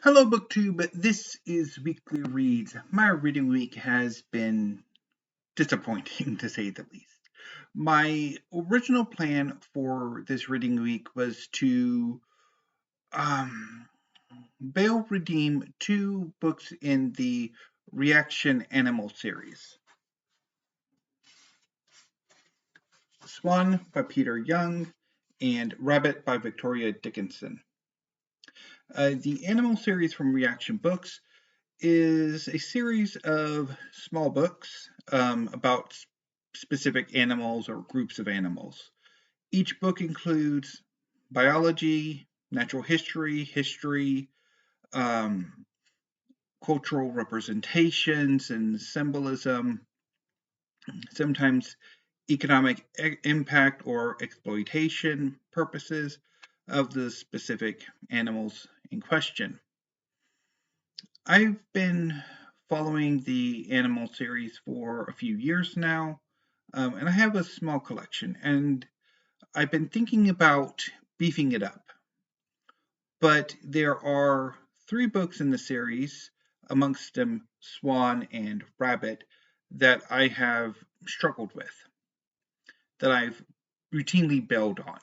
Hello, BookTube. This is Weekly Reads. My reading week has been disappointing, to say the least. My original plan for this reading week was to um, bail redeem two books in the Reaction Animal series. Swan by Peter Young and Rabbit by Victoria Dickenson. The Animal series from Reaction Books is a series of small books about specific animals or groups of animals. Each book includes biology, natural history, um, cultural representations and symbolism, sometimes economic impact or exploitation purposes of the specific animals in question. I've been following the animal series for a few years now, and I have a small collection, and I've been thinking about beefing it up. But there are three books in the series, amongst them Swan and Rabbit, that I have struggled with, that I've routinely bailed on.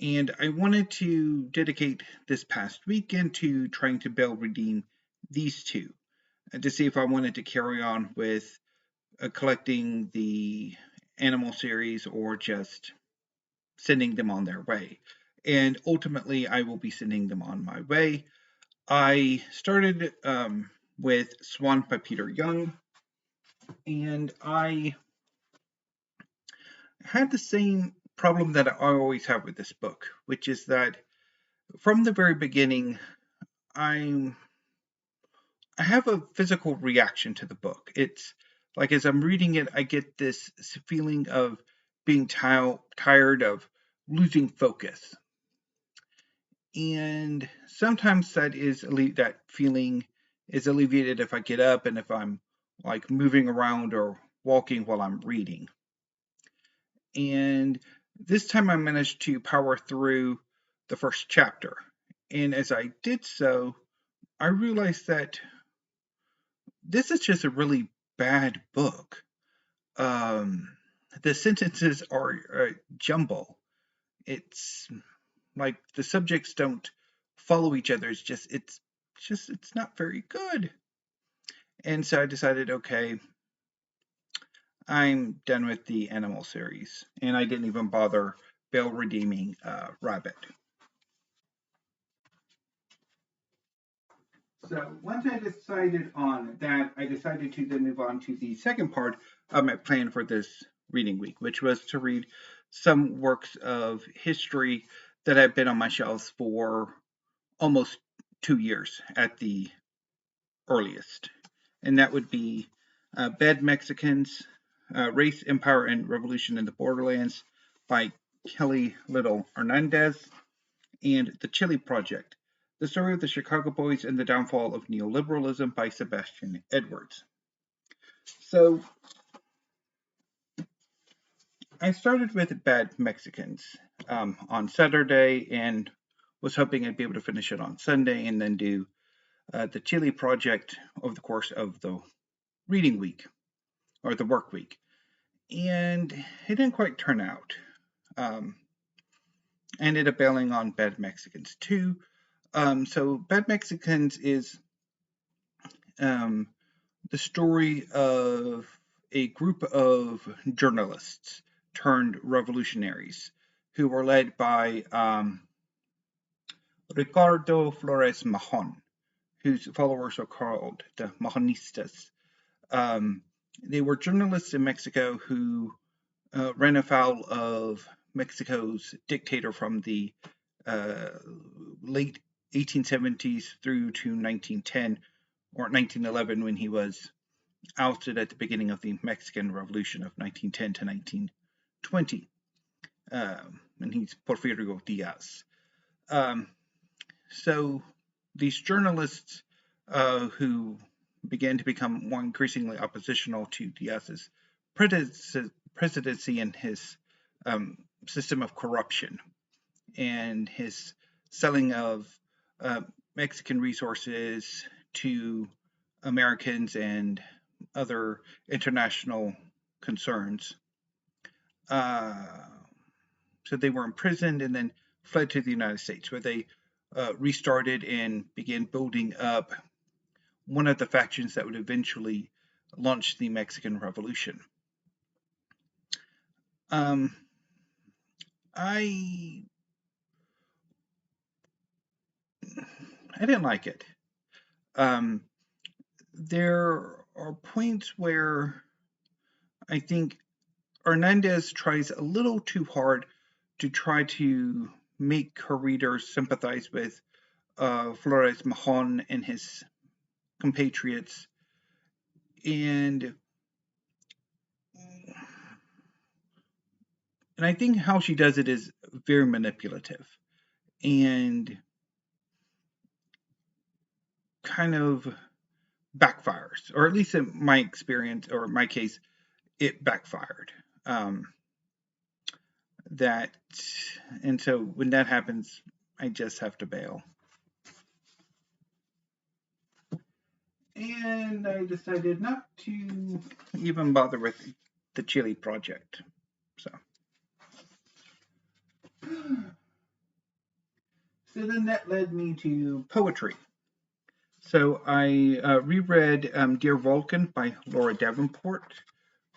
And I wanted to dedicate this past weekend to trying to bail redeem these two, and to see if I wanted to carry on with collecting the animal series or just sending them on their way. And ultimately, I will be sending them on my way. I started with Swan by Peter Young, and I had the same problem that I always have with this book, which is that from the very beginning, I'm I have a physical reaction to the book. It's like as I'm reading it, I get this feeling of being tired, of losing focus. And sometimes that feeling is alleviated if I get up and if I'm like moving around or walking while I'm reading. And this time I managed to power through the first chapter. And as I did so, I realized that this is just a really bad book. Um, the sentences are jumble. It's like the subjects don't follow each other. It's not very good. And so I decided, okay, I'm done with the animal series, and I didn't even bother bail redeeming Rabbit. So once I decided on that, I decided to then move on to the second part of my plan for this reading week, which was to read some works of history that have been on my shelves for almost 2 years at the earliest. And that would be Bad Mexicans, Race, Empire, and Revolution in the Borderlands by Kelly Lytle Hernadez, and The Chile Project, the story of the Chicago Boys and the downfall of neoliberalism by Sebastian Edwards. So I started with Bad Mexicans on Saturday and was hoping I'd be able to finish it on Sunday and then do the Chile Project over the course of the reading week or the work week. And it didn't quite turn out. Um, I ended up bailing on Bad Mexicans too. So Bad Mexicans is um, the story of a group of journalists turned revolutionaries who were led by Ricardo Flores Mahon, whose followers are called the Mahonistas. Um, they were journalists in Mexico who ran afoul of Mexico's dictator from the uh, late 1870s through to 1910 or 1911 when he was ousted at the beginning of the Mexican Revolution of 1910 to 1920. And he's Porfirio Diaz. Um, so these journalists who began to become more increasingly oppositional to Diaz's presidency and his um, system of corruption and his selling of Mexican resources to Americans and other international concerns. So they were imprisoned and then fled to the United States, where they restarted and began building up one of the factions that would eventually launch the Mexican Revolution. I didn't like it. There are points where I think Hernadez tries a little too hard to try to make her readers sympathize with Flores Mahon and his compatriots, and I think how she does it is very manipulative and kind of backfires, or at least in my experience or my case, it backfired. That and so when that happens, I just have to bail. And I decided not to even bother with the Chile project. So then that led me to poetry. So I reread Dear Vulcan by Laura Davenport,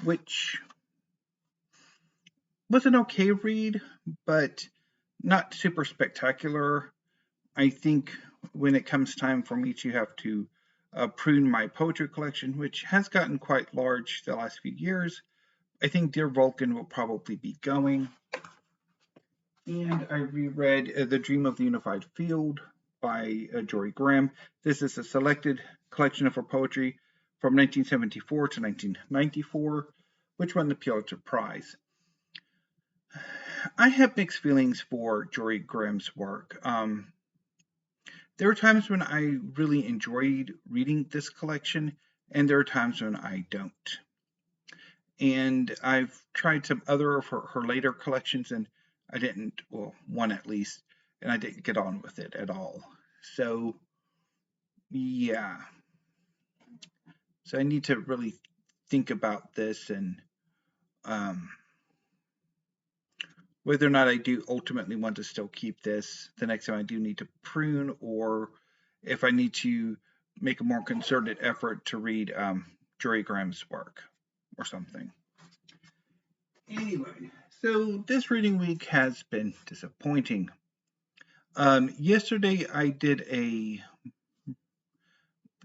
which was an okay read, but not super spectacular. I think when it comes time for me to have to prune my poetry collection, which has gotten quite large the last few years, I think Dear Vulcan will probably be going. And I reread The Dream of the Unified Field by Jorie. This is a selected collection of her poetry from 1974 to 1994, which won the Pulitzer Prize. I have mixed feelings for Jorie Graham's work. There are times when I really enjoyed reading this collection, and there are times when I don't. And I've tried some other of her later collections, and I didn't, well, one at least, and I didn't get on with it at all. So, yeah. So I need to really think about this and whether or not I do ultimately want to still keep this the next time I do need to prune, or if I need to make a more concerted effort to read Jorie Graham's work or something. Anyway, so this reading week has been disappointing. Yesterday I did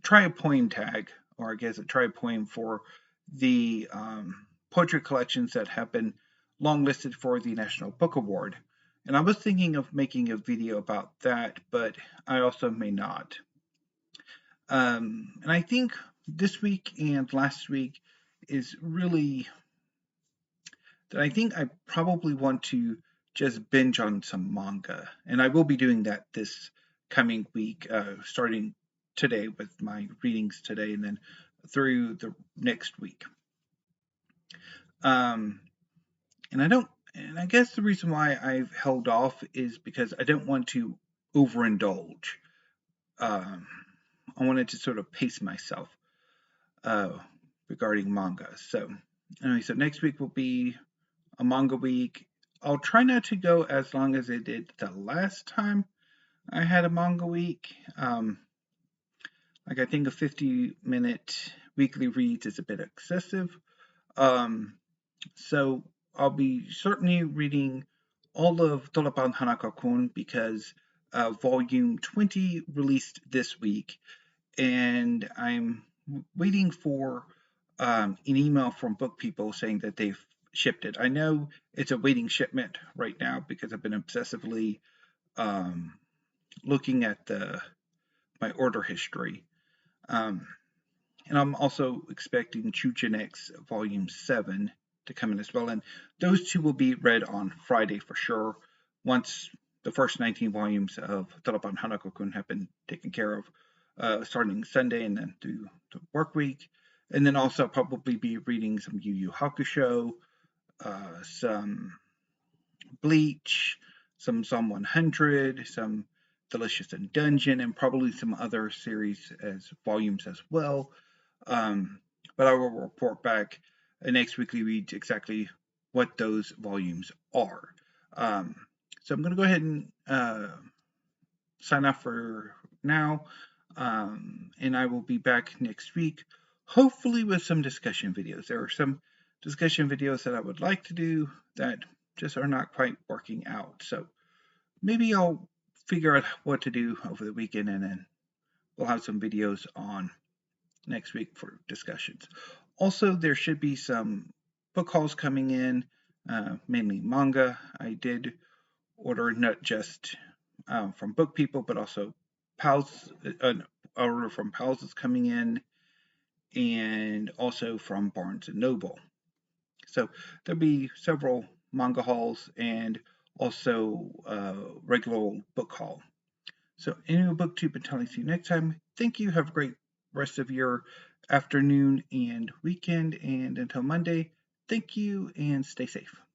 try a poem tag, or I guess a try a poem for the poetry collections that have been longlisted for the National Book Award. And I was thinking of making a video about that, but I also may not. And I think this week and last week is really that I think I probably want to just binge on some manga. And I will be doing that this coming week, starting today with my readings today and then through the next week. And I guess the reason why I've held off is because I don't want to overindulge. I wanted to sort of pace myself regarding manga. So, anyway, so next week will be a manga week. I'll try not to go as long as I did the last time I had a manga week. Like I think a 50-minute weekly reads is a bit excessive. So I'll be certainly reading all of Tolapan Hanako-kun because volume 20 released this week, and I'm waiting for an email from Book People saying that they've shipped it. I know it's a waiting shipment right now because I've been obsessively looking at my order history. And I'm also expecting Chuchinix Volume 7 to come in as well. And those two will be read on Friday for sure, once the first 19 volumes of Tolapan Hanako-kun have been taken care of, starting Sunday and then through the work week. And then also probably be reading some Yu Yu Hakusho, some Bleach, some Psalm 100, some Delicious and Dungeon, and probably some other series as volumes as well. But I will report back next weekly reads exactly what those volumes are. So I'm going to go ahead and sign off for now, and I will be back next week, hopefully with some discussion videos. There are some discussion videos that I would like to do that just are not quite working out. So maybe I'll figure out what to do over the weekend, and then we'll have some videos on next week for discussions. Also, there should be some book hauls coming in, mainly manga. I did order not just from Book People, but also Pals. An order from Pals is coming in, and also from Barnes and Noble. So there'll be several manga hauls and also regular book haul. So, anyway, BookTube, until I see you next time, thank you. Have a great rest of your afternoon and weekend. And until Monday, thank you and stay safe.